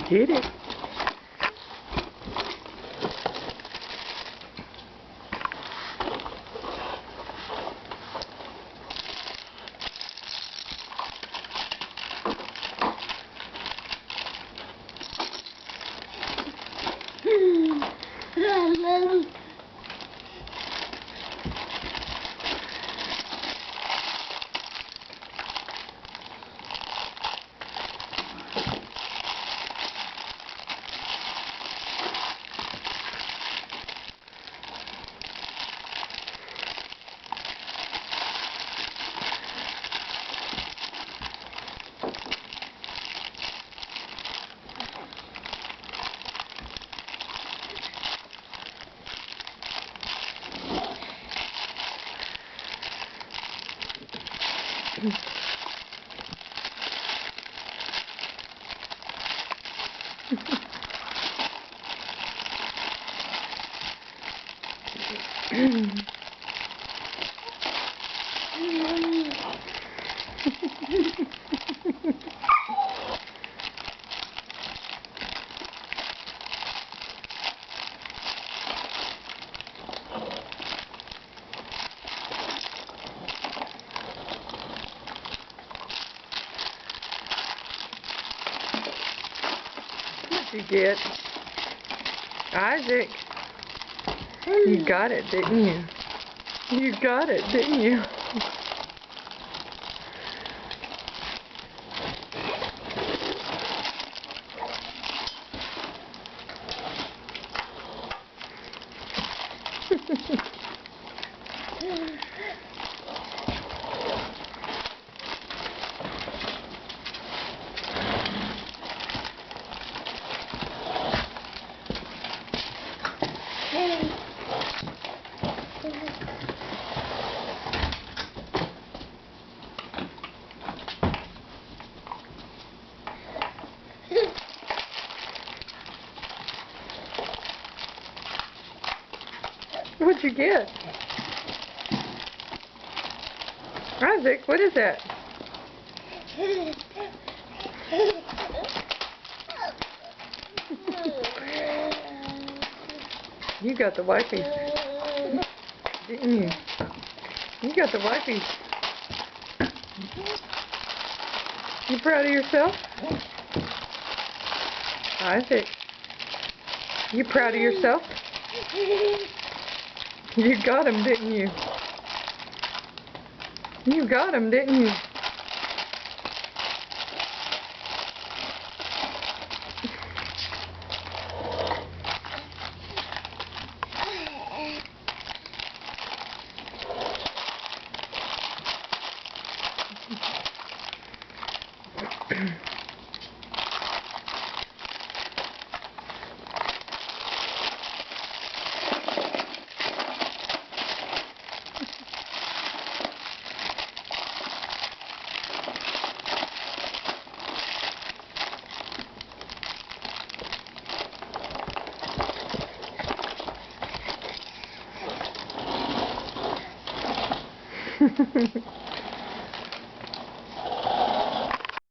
did it. What'd you get? Isaac, you got it, didn't you? You got it, didn't you? What'd you get? Isaac, what is that? You got the wipes, didn't you? You got the wipes. You proud of yourself? Isaac, you proud of yourself? You got him, didn't you? You got him, didn't you?